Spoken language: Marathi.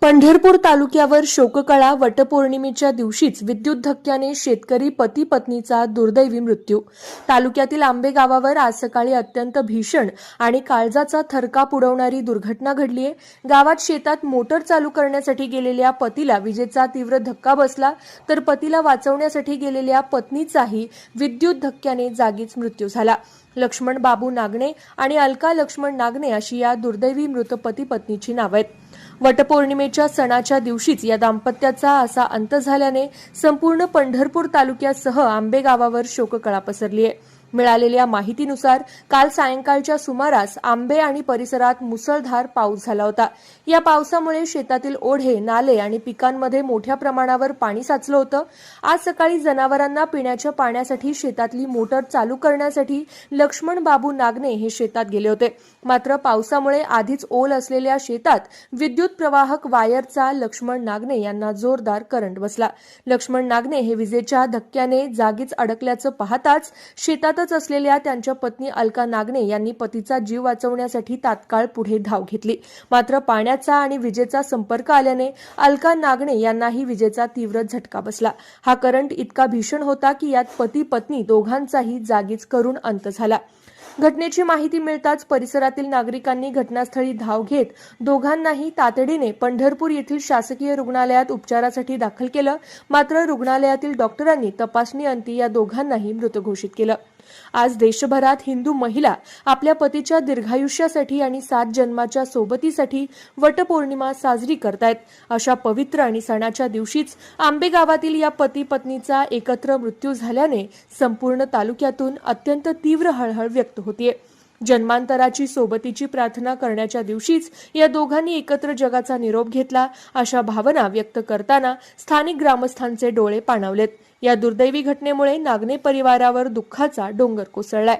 पंढरपूर तालुक्यावर शोककळा. वटपौर्णिमेच्या दिवशीच विद्युत धक्क्याने शेतकरी पती पत्नीचा दुर्दैवी मृत्यू. तालुक्यातील आंबे गावावर आज सकाळी अत्यंत भीषण आणि काळजाचा थरकाप उडवणारी दुर्घटना घडली आहे. गावात शेतात मोटर चालू करण्यासाठी गेलेल्या पतीला विजेचा तीव्र धक्का बसला, तर पतीला वाचवण्यासाठी गेलेल्या पत्नीचाही विद्युत धक्क्याने जागीच मृत्यू झाला. लक्ष्मण बाबू नागणे आणि अलका लक्ष्मण नागणे अशी या दुर्दैवी मृत पती पत्नीची नावं आहेत. वटपौर्णिमेच्या सणाच्या दिवशीच या दाम्पत्याचा असा अंत झाल्याने संपूर्ण पंढरपूर तालुक्यासह आंबे गावावर शोककळा पसरली आहे. मिळालेल्या माहितीनुसार काल सायंकाळच्या सुमारास आंबे आणि परिसरात मुसळधार पाऊस झाला होता. या पावसामुळे शेतातील ओढे, नाले आणि पिकांमध्ये मोठ्या प्रमाणावर पाणी साचलं होतं. आज सकाळी जनावरांना पिण्याच्या पाण्यासाठी शेतातली मोटर चालू करण्यासाठी लक्ष्मण बाबू नागणे हे शेतात गेले होते. मात्र पावसामुळे आधीच ओल असलेल्या शेतात विद्युत प्रवाहक वायरचा लक्ष्मण नागणे यांना जोरदार करंट बसला. लक्ष्मण नागणे हे विजेच्या धक्क्याने जागीच अडकल्याचं पाहताच शेतात असलेल्या त्यांच्या पत्नी अलका नागणे यांनी पतीचा जीव वाचवण्यासाठी तात्काळ पुढे धाव घेतली. मात्र पाण्याचा आणि विजेचा संपर्क आल्याने अलका नागणे यांनाही विजेचा तीव्र झटका बसला. हा करंट इतका भीषण होता की यात पती पत्नी दोघांचाही जागीच करुण अंत झाला. घटनेची माहिती मिळताच परिसरातील नागरिकांनी घटनास्थळी धाव घेत दोघांनाही तातडीने पंढरपूर येथील शासकीय रुग्णालयात उपचारासाठी दाखल केलं. मात्र रुग्णालयातील डॉक्टरांनी तपासणीअंती या दोघांनाही मृत घोषित केलं. आज देशभरात हिंदू महिला आपल्या पतीच्या दीर्घायुष्यासाठी आणि 7 जन्माच्या सोबतीसाठी वटपौर्णिमा साजरी करतायत. अशा पवित्र आणि सणाच्या दिवशीच आंबे गावातील या पती पत्नीचा एकत्र मृत्यू झाल्याने संपूर्ण तालुक्यातून अत्यंत तीव्र हळहळ व्यक्त होतीये. जन्मांतराची सोबतीची प्रार्थना करण्याच्या दिवशीच या दोघांनी एकत्र जगाचा निरोप घेतला, अशा भावना व्यक्त करताना स्थानिक ग्रामस्थांचे डोळे पाणावलेत. या दुर्दैवी घटनेमुळे नागणे परिवारावर दुःखाचा डोंगर कोसळलाय.